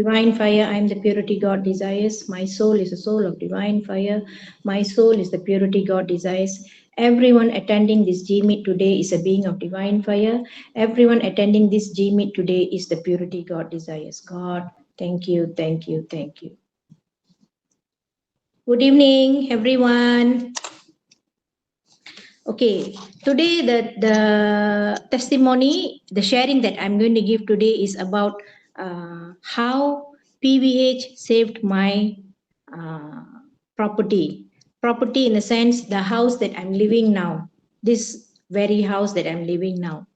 divine fire. I am the purity God desires. My soul is the soul of divine fire. My soul is the purity God desires. Everyone attending this G Meet today is a being of divine fire. Everyone attending this G Meet today is the purity God desires. God, thank you, thank you, thank you. Good evening, everyone. Okay, today the testimony, the sharing that I'm going to give today is about how PVH saved my property. Property in a sense, the house that I'm living now, this very house that I'm living now.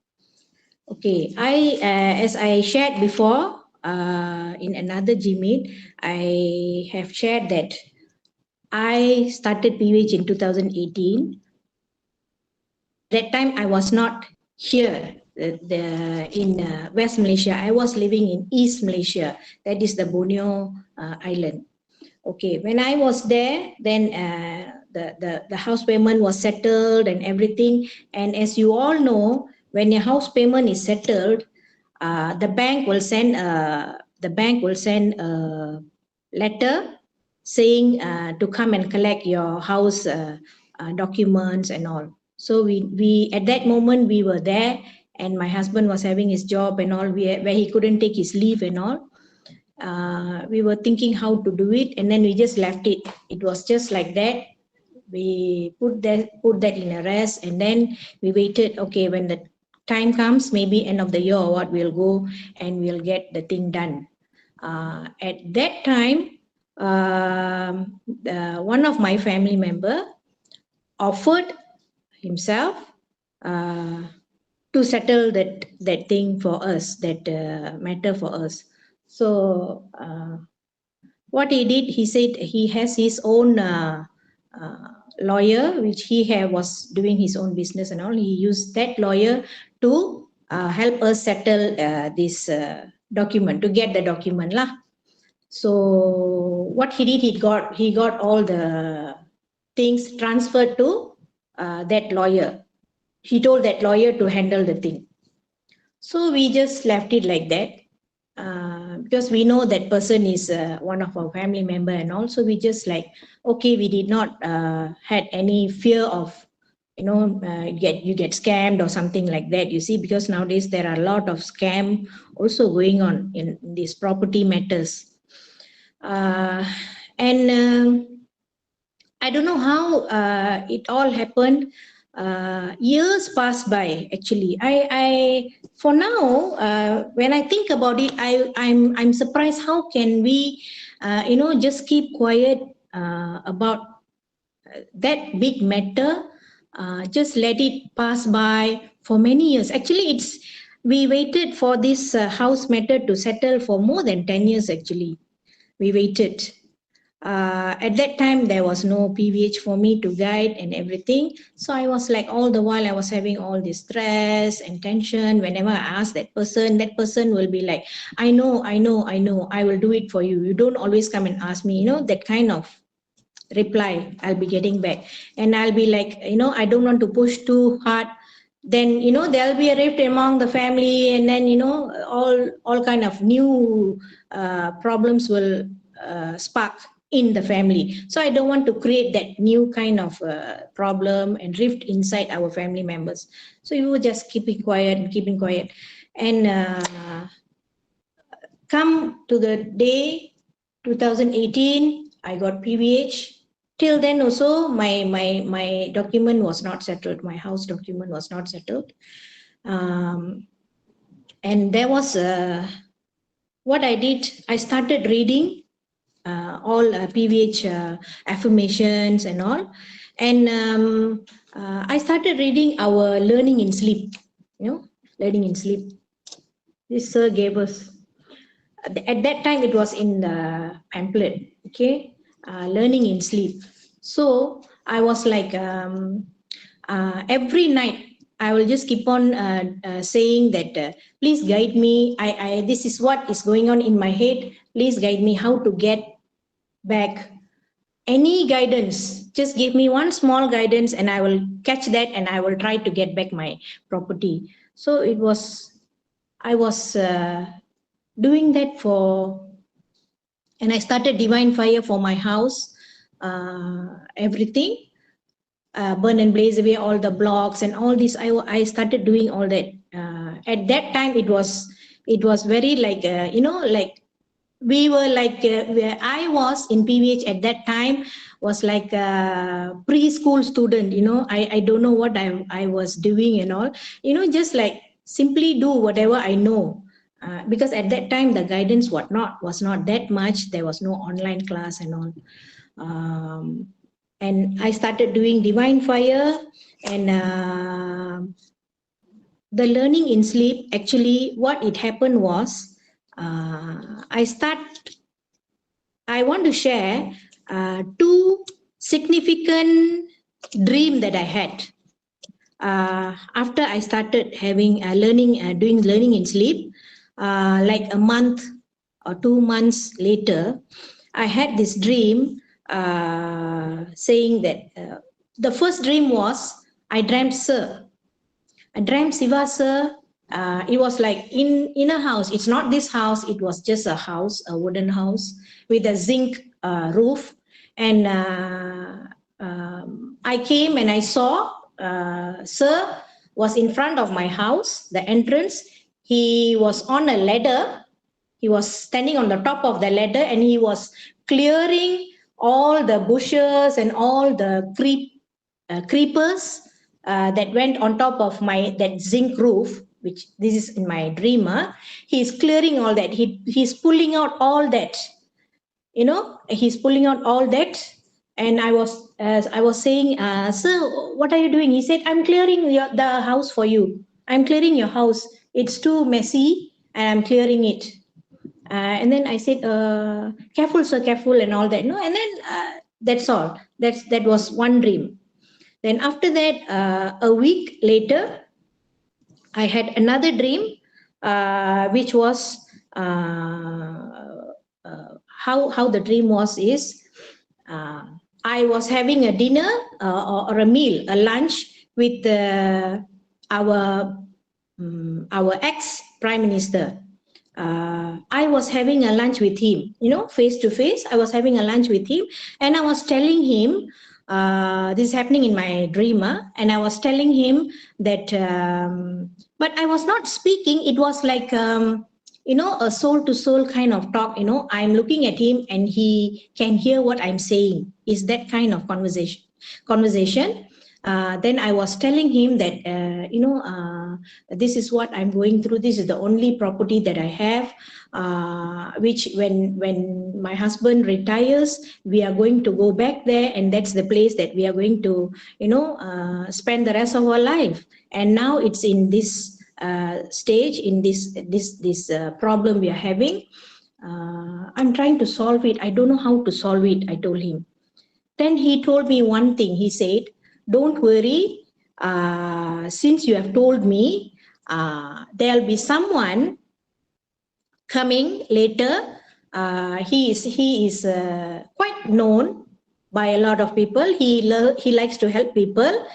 Okay, as I shared before in another Gmeet, I have shared that I started PVH in 2018. That time I was not here in West Malaysia. I was living in East Malaysia. That is the Borneo Island. Okay, when I was there, then the house payment was settled and everything. And as you all know, when your house payment is settled, the bank will send a letter saying to come and collect your house documents and all. So we at that moment we were there, and my husband was having his job and all, where he couldn't take his leave and all. We were thinking how to do it, and then we just left it. It was just like that. We put that in a rest, and then we waited. Okay, when the time comes, maybe end of the year or what, we'll go and we'll get the thing done. At that time, one of my family member offered himself to settle that thing for us, that matter for us. So what he did, he said he has his own lawyer, which he was doing his own business and all. He used that lawyer to help us settle this document, to get the document lah. So what he did, he got all the things transferred to that lawyer. He told that lawyer to handle the thing. So we just left it like that. Because we know that person is one of our family member, and also we just like, okay, we did not had any fear of, you know, you get scammed or something like that, you see, because nowadays there are a lot of scam also going on in these property matters. And I don't know how it all happened. Years passed by. Actually, I for now, when I think about it, I'm surprised. How can we, you know, just keep quiet about that big matter? Just let it pass by for many years. Actually, we waited for this house matter to settle for more than 10 years. Actually, we waited. At that time, there was no PVH for me to guide and everything. So I was like, all the while I was having all this stress and tension. Whenever I ask that person will be like, I know, I will do it for you. You don't always come and ask me, you know, that kind of reply I'll be getting back. And I'll be like, you know, I don't want to push too hard. Then, you know, there'll be a rift among the family, and then, you know, all kind of new problems will spark in the family. So I don't want to create that new kind of problem and rift inside our family members. So we were just keeping quiet. And come to the day 2018, I got PVH. Till then also, my document was not settled. My house document was not settled. And there was what I did. I started reading all PVH affirmations and all. And I started reading our Learning in Sleep, you know, Learning in Sleep. This sir gave us. At that time, it was in the pamphlet, okay, Learning in Sleep. So I was like, every night, I will just keep on saying that, please guide me. This is what is going on in my head. Please guide me how to get back. Any guidance, just give me one small guidance and I will catch that and I will try to get back my property. So I was doing that for And I started divine fire for my house, everything, burn and blaze away all the blocks and all this. I started doing all that. At that time, it was very like, like we were like, where I was in PVH at that time was like a preschool student. I don't know what I was doing and all. Just like simply do whatever I know. Because at that time the guidance was not that much. There was no online class and all. And I started doing divine fire, and the learning in sleep. Actually, what it happened was, I want to share two significant dream that I had after I started having doing learning in sleep. Like a month or 2 months later, I had this dream saying that the first dream was I dreamt Sir. I dreamt Siva Sir. It was like in a house. It's not this house. It was just a house, a wooden house with a zinc roof. And I came and I saw Sir was in front of my house, the entrance. He was on a ladder. He was standing on the top of the ladder, and he was clearing all the bushes and all the creepers that went on top of that zinc roof, which this is in my dream. He's clearing all that. He's pulling out all that. He's pulling out all that. And I was saying, Sir, what are you doing? He said, I'm clearing the house for you. I'm clearing your house. It's too messy, and I'm clearing it. And then I said, careful, sir, careful, and all that. And then that's all. That was one dream. Then after that, a week later, I had another dream, which was how the dream was is, I was having a dinner or a meal, a lunch with our ex Prime Minister. I was having a lunch with him, face to face. I was having a lunch with him, and I was telling him, this is happening in my dream, and I was telling him that, but I was not speaking. It was like, a soul to soul kind of talk. I'm looking at him and he can hear what I'm saying. Is that kind of conversation. Then I was telling him that, this is what I'm going through. This is the only property that I have, which when my husband retires, we are going to go back there, and that's the place that we are going to, spend the rest of our life. And now it's in this stage, in this problem we are having. I'm trying to solve it. I don't know how to solve it, I told him. Then he told me one thing. He said, don't worry, since you have told me, there'll be someone coming later. He is quite known by a lot of people. He likes to help people.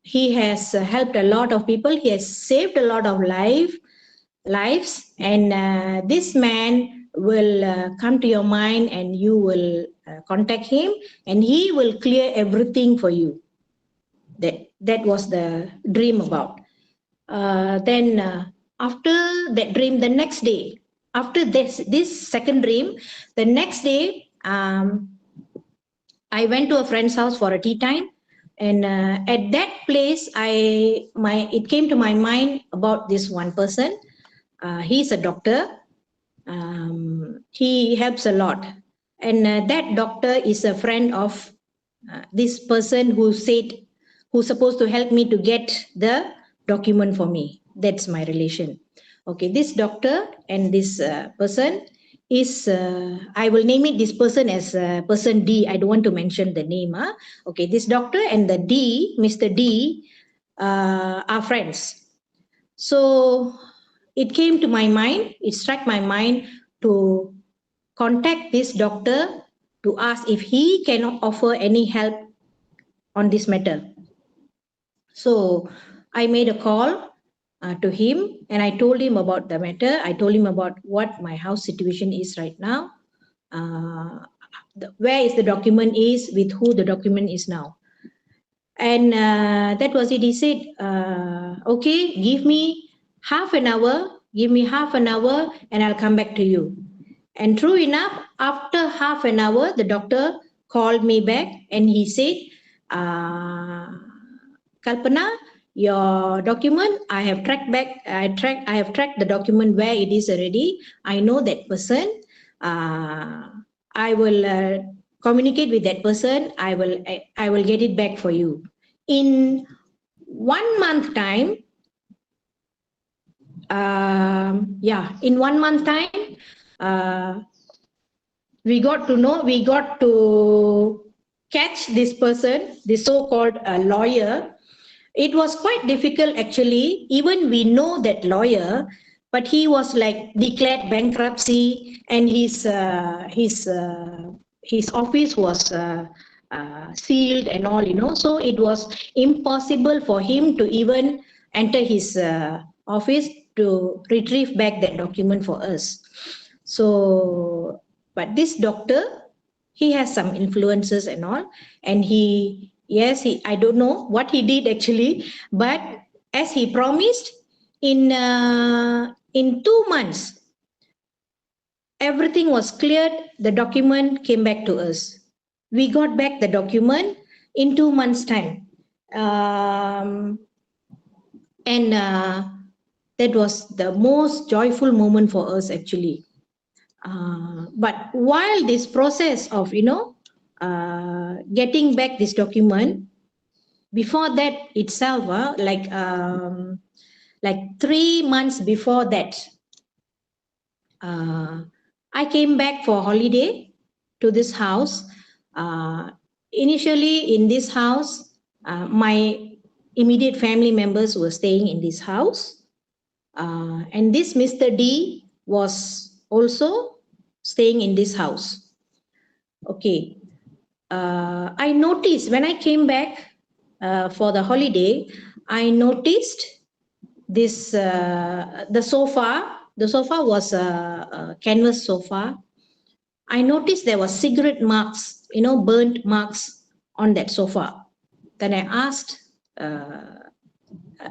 He has helped a lot of people. He has saved a lot of lives. And this man will come to your mind, and you will contact him, and he will clear everything for you. That was the dream about. Then after that dream, the next day, after this second dream, the next day, I went to a friend's house for a tea time. And at that place, it came to my mind about this one person. He's a doctor. He helps a lot. And that doctor is a friend of this person who's supposed to help me to get the document for me. That's my relation. Okay, this doctor and this person is, I will name it this person as person D. I don't want to mention the name. Okay, this doctor and the D, Mr. D, are friends. So it came to my mind, it struck my mind to contact this doctor to ask if he can offer any help on this matter. So I made a call to him, and I told him about the matter. I told him about what my house situation is right now. where is the document is, with who the document is now. And that was it. He said, okay, give me half an hour, and I'll come back to you. And true enough, after half an hour, the doctor called me back and he said, Kalpana, your document, I have tracked back, I have tracked the document where it is already. I know that person. I will communicate with that person. I will get it back for you. In 1 month time, in 1 month time, we got to catch this person, this so-called lawyer. It was quite difficult actually. Even we know that lawyer, but he was like declared bankruptcy, and his office was sealed and all, So it was impossible for him to even enter his office to retrieve back that document for us. So, but this doctor, he has some influences and all, and I don't know what he did actually, but as he promised, in 2 months, everything was cleared. The document came back to us. We got back the document in 2 months' time. And that was the most joyful moment for us actually. But while this process of, getting back this document, before that itself, like 3 months before that, I came back for holiday to this house. Initially in this house, my immediate family members were staying in this house. And this Mr. D was also staying in this house. Okay. I noticed when I came back for the holiday, I noticed this, the sofa was a canvas sofa. I noticed there were cigarette marks, burnt marks on that sofa. Then I asked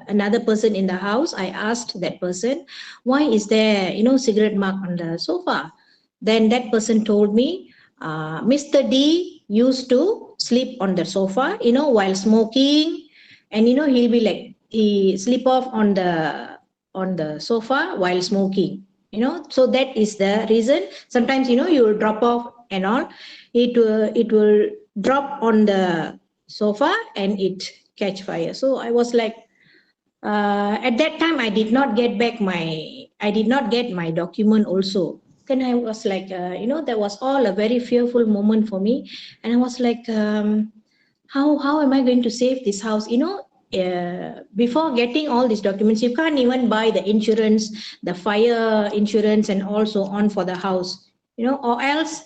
another person in the house, I asked that person, why is there, cigarette mark on the sofa? Then that person told me, Mr. D used to sleep on the sofa, while smoking, and he'll be like, he sleep off on the sofa while smoking, so that is the reason. Sometimes, you will drop off and all, it will drop on the sofa and it catch fire. So I was like, at that time I did not get my document also. Then I was like, that was all a very fearful moment for me. And I was like, how am I going to save this house? Before getting all these documents, you can't even buy the insurance, the fire insurance and also on for the house, or else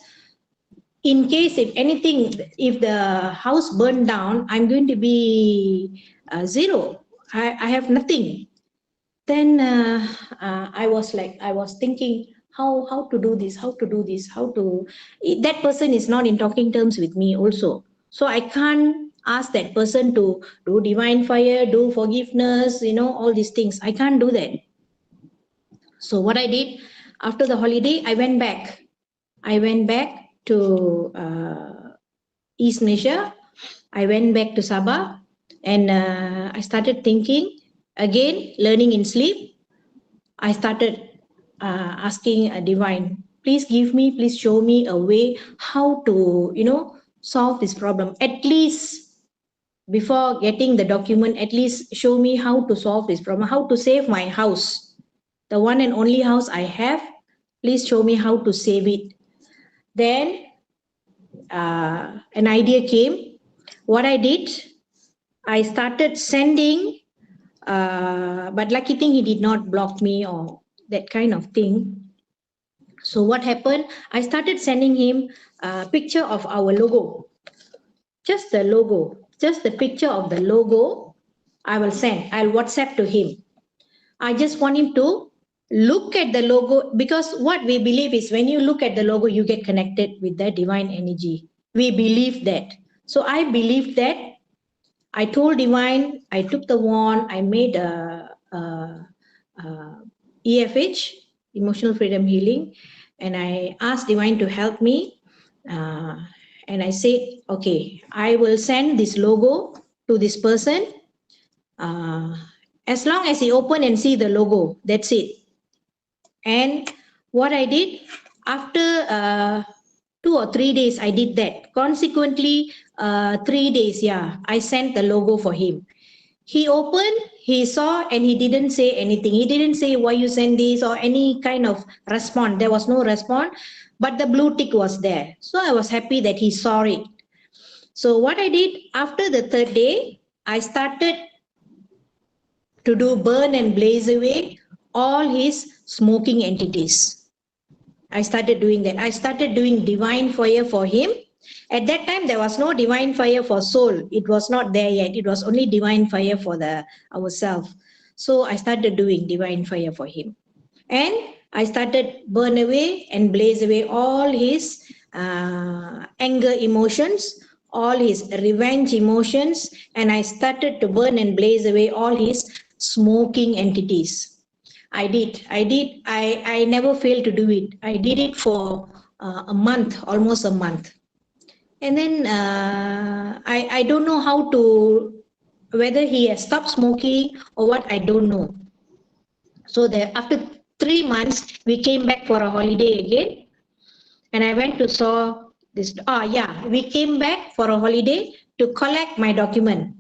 in case if the house burned down, I'm going to be zero. I have nothing. Then I was thinking how to do this, that person is not in talking terms with me also. So I can't ask that person to do divine fire, do forgiveness, all these things. I can't do that. So what I did, after the holiday, I went back to East Malaysia. I went back to Sabah, and I started thinking again, learning in sleep. I started asking a divine, please show me a way how to, solve this problem. At least before getting the document, at least show me how to solve this problem, how to save my house, the one and only house I have. Please show me how to save it. Then an idea came. What I did, I started sending, but lucky thing he did not block me or that kind of thing. So what happened, I started sending him a picture of our logo. Just the logo, just the picture of the logo, I'll WhatsApp to him. I just want him to look at the logo, because what we believe is when you look at the logo, you get connected with the divine energy. We believe that. So I believed that. I told divine, I took the wand, I made a EFH, emotional freedom healing, and I asked divine to help me. And I said, okay, I will send this logo to this person. As long as he open and see the logo, that's it. And what I did, after 2 or 3 days, I did that. Consequently, 3 days, yeah, I sent the logo for him. He opened, he saw, and he didn't say anything. He didn't say why you send this or any kind of response. There was no response, but the blue tick was there. So I was happy that he saw it. So what I did, after the third day, I started to do burn and blaze away all his smoking entities. I started doing that. I started doing divine fire for him. At that time, there was no divine fire for soul. It was not there yet. It was only divine fire for ourselves. So I started doing divine fire for him. And I started burn away and blaze away all his anger emotions, all his revenge emotions, and I started to burn and blaze away all his smoking entities. I never failed to do it. I did it for a month, almost a month. And then I don't know how to, whether he has stopped smoking or what, I don't know. So after 3 months, we came back for a holiday again. And I went to saw this, we came back for a holiday to collect my document.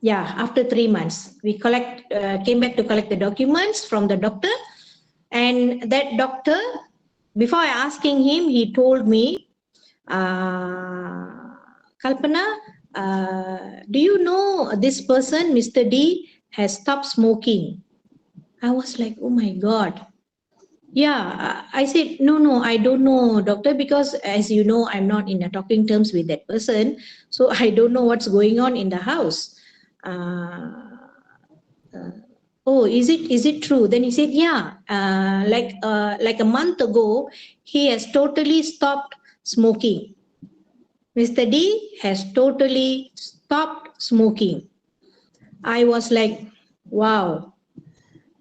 Yeah, after 3 months, we came back to collect the documents from the doctor. And that doctor, before I asking him, he told me, Kalpana, do you know this person, Mr. D, has stopped smoking? I was like, oh my God. Yeah, I said, no, I don't know, doctor, because as you know, I'm not in a talking terms with that person. So I don't know what's going on in the house. Oh, is it true? Then he said, yeah, like a month ago, he has totally stopped smoking. Mr. D has totally stopped smoking. I was like, wow.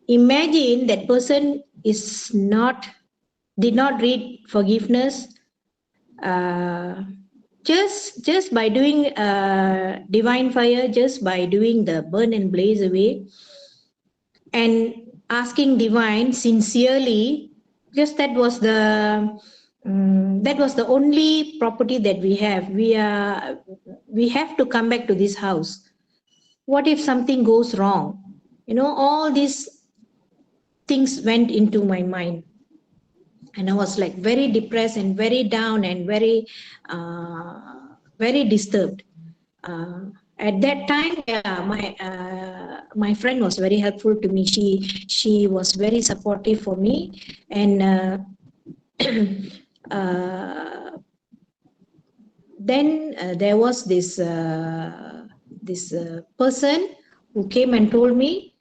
Imagine that person did not read forgiveness. Just by doing divine fire, just by doing the burn and blaze away, and asking divine sincerely, because that was the only property that we have. We have to come back to this house. What if something goes wrong? All these things went into my mind, and I was like very depressed and very down and very disturbed. At that time, yeah, my friend was very helpful to me. She was very supportive for me, and then there was this person who came and told me,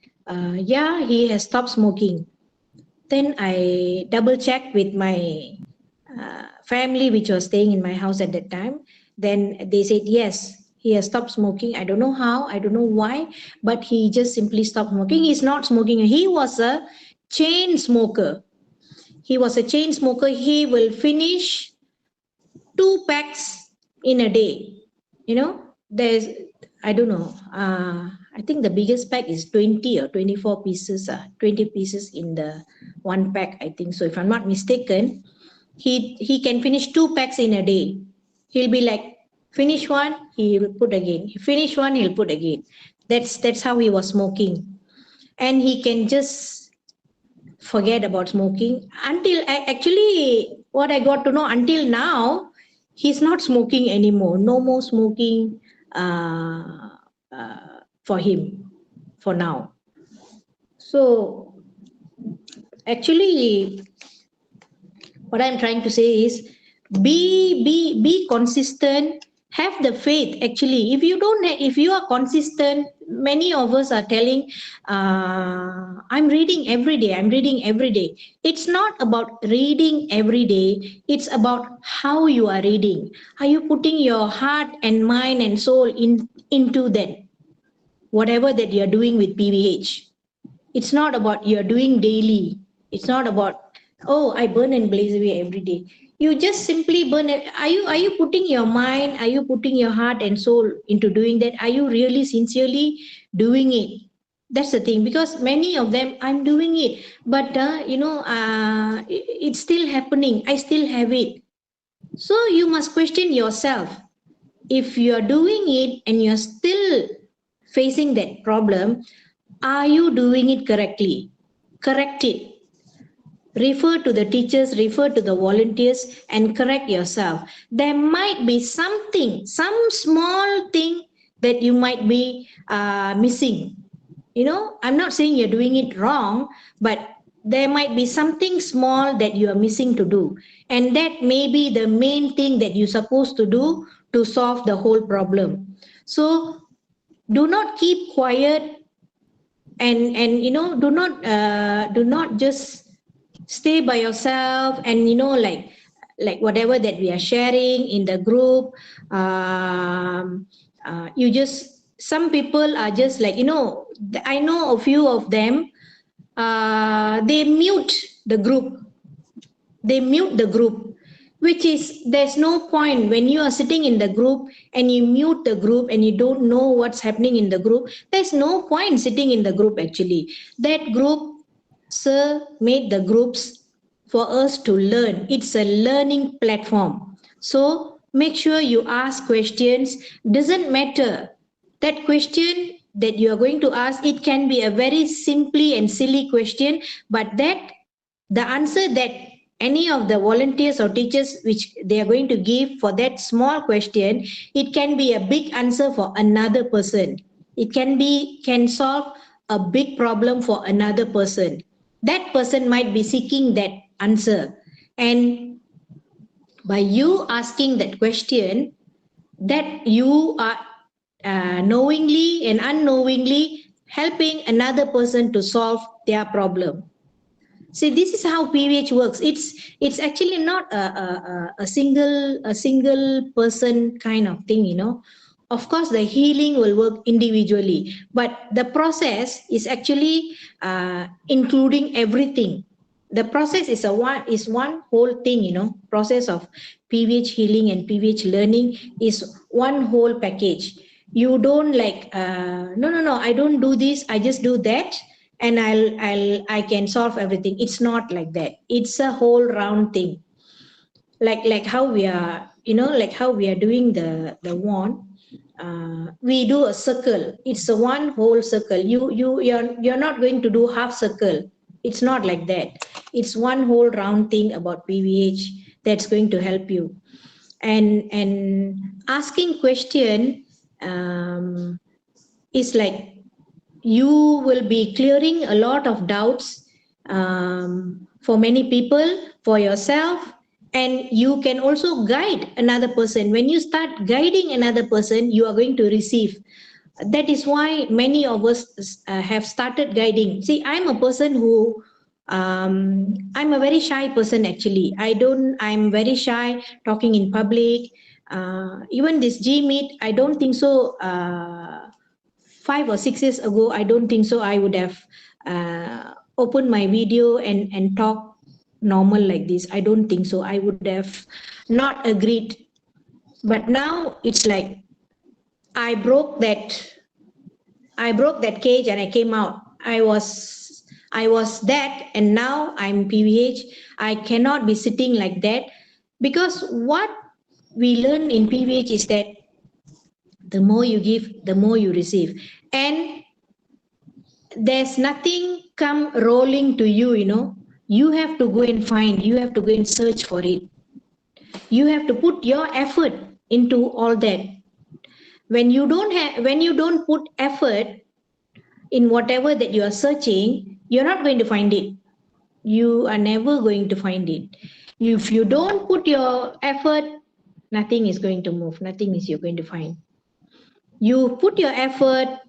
yeah, he has stopped smoking. Then I double checked with my family, which was staying in my house at that time. Then they said, yes, he has stopped smoking. I don't know how, I don't know why, but he just simply stopped smoking. He's not smoking. He was a chain smoker. He will finish 2 packs in a day. There's, I don't know, I think the biggest pack is 20 or 24 pieces, 20 pieces in the one pack, I think. So if I'm not mistaken, he can finish 2 packs in a day. He'll be like, finish one, he'll put again. Finish one, he'll put again. That's how he was smoking. And he can just forget about smoking until actually what I got to know, until now, he's not smoking anymore. No more smoking for him for now. So actually, what I'm trying to say is be consistent, have the faith. Actually, if you don't, if you are consistent, many of us are telling, I'm reading every day, I'm reading every day. It's not about reading every day, it's about how you are reading. Are you putting your heart and mind and soul into that, whatever that you are doing with PVH? It's not about you're doing daily. It's not about, oh, I burn and blaze away every day. You just simply burn it. Are you putting your mind, are you putting your heart and soul into doing that? Are you really sincerely doing it? That's the thing, because many of them, I'm doing it, but it's still happening. I still have it. So you must question yourself. If you are doing it and you're still facing that problem, are you doing it correctly? Correct it. Refer to the teachers, refer to the volunteers, and correct yourself. There might be something, some small thing that you might be missing. I'm not saying you're doing it wrong, but there might be something small that you are missing to do. And that may be the main thing that you're supposed to do to solve the whole problem. So do not keep quiet, and do not just stay by yourself, and like whatever that we are sharing in the group, you just, some people are just like, I know a few of them, they mute the group, which is, there's no point when you are sitting in the group and you mute the group and you don't know what's happening in the group. There's no point sitting in the group. Actually, that group, sir, made the groups for us to learn. It's a learning platform. So make sure you ask questions. Doesn't matter that question that you are going to ask, it can be a very simply and silly question, but that the answer that any of the volunteers or teachers which they are going to give for that small question, it can be a big answer for another person. It can solve a big problem for another person. That person might be seeking that answer, and by you asking that question, that you are knowingly and unknowingly helping another person to solve their problem. See, this is how PVH works. It's actually not a single person kind of thing. Of course, the healing will work individually, but the process is actually including everything. The process is one whole thing. Process of PVH healing and PVH learning is one whole package. You don't like, no, I don't do this, I just do that, and I can solve everything. It's not like that. It's a whole round thing. Like how we are, like how we are doing the wand. We do a circle. It's a one whole circle. You're not going to do half circle. It's not like that. It's one whole round thing about PVH that's going to help you. And asking question is like, you will be clearing a lot of doubts for many people, for yourself, and you can also guide another person. When you start guiding another person, you are going to receive. That is why many of us have started guiding. See, I'm a person who, I'm a very shy person. Actually, I'm very shy talking in public. Even this G Meet, I don't think so. 5 or 6 years ago, I don't think so I would have opened my video and talk normal like this. I don't think so. I would have not agreed. But now it's like I broke that cage and I came out. I was that, and now I'm PVH. I cannot be sitting like that, because what we learn in PVH is that the more you give, the more you receive. And there's nothing come rolling to you. You have to go and find, you have to go and search for it. You have to put your effort into all that. When you don't put effort in whatever that you are searching, you're not going to find it. You are never going to find it. If you don't put your effort, nothing is going to move. Nothing is you're going to find. You put your effort,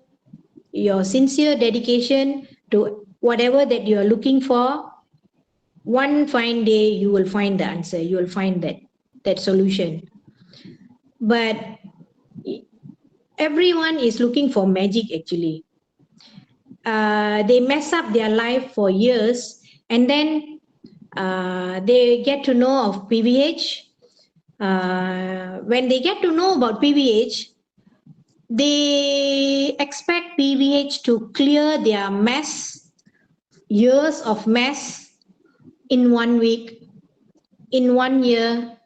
your sincere dedication to whatever that you are looking for. One fine day, you will find the answer. You will find that solution. But everyone is looking for magic actually. They mess up their life for years, and then they get to know of PVH. When they get to know about PVH, they expect PVH to clear their mess, years of mess, in 1 week, in 1 year.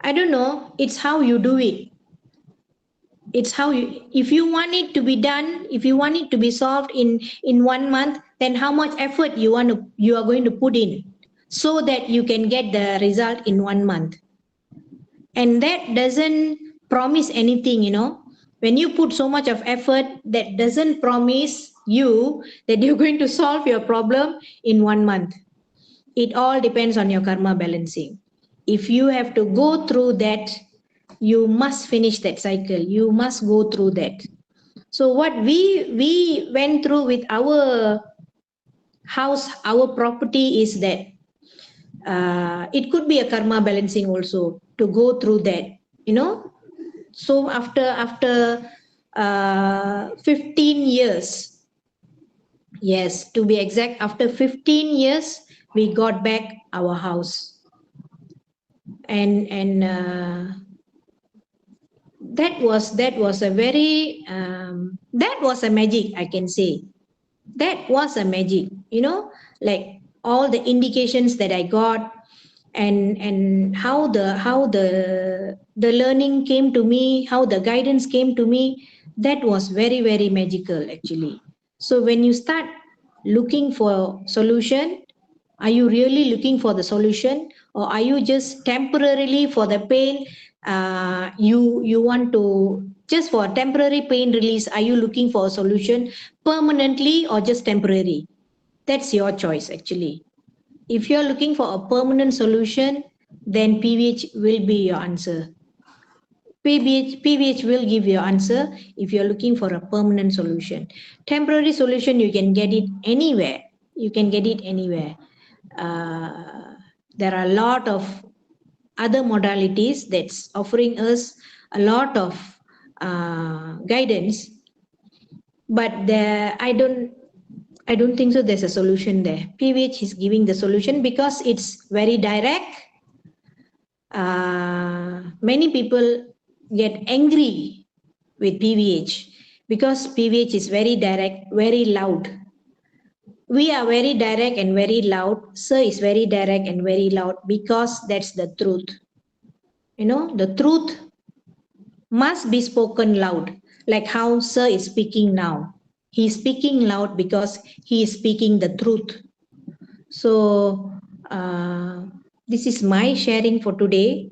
I don't know. It's how you do it. It's how you, if you want it to be done, if you want it to be solved in 1 month, then how much effort you are going to put in so that you can get the result in 1 month. And that doesn't promise anything, you know. When you put so much of effort, that doesn't promise you that you're going to solve your problem in 1 month. It all depends on your karma balancing. If you have to go through that, you must finish that cycle. You must go through that. So what we went through with our house, our property, is that it could be a karma balancing also to go through that, you know. So after 15 years, yes, to be exact, after 15 years, we got back our house. And that was a very that was a magic, I can say. That was a magic, you know, like all the indications that I got, and how the learning came to me, how the guidance came to me. That was very, very magical actually. So when you start looking for solution, are you really looking for the solution, or are you just temporarily for the pain? You want to just for temporary pain release? Are you looking for a solution permanently or just temporary? That's your choice actually. If you're looking for a permanent solution, then PVH will be your answer. PVH will give you an answer if you're looking for a permanent solution. Temporary solution, you can get it anywhere. You can get it anywhere. There are a lot of other modalities that's offering us a lot of guidance, but I don't think so there's a solution there. PVH is giving the solution because it's very direct. Many people get angry with PVH because PVH is very direct, very loud. We are very direct and very loud. Sir is very direct and very loud because that's the truth. You know, the truth must be spoken loud, like how Sir is speaking now. He is speaking loud because he is speaking the truth. So this is my sharing for today.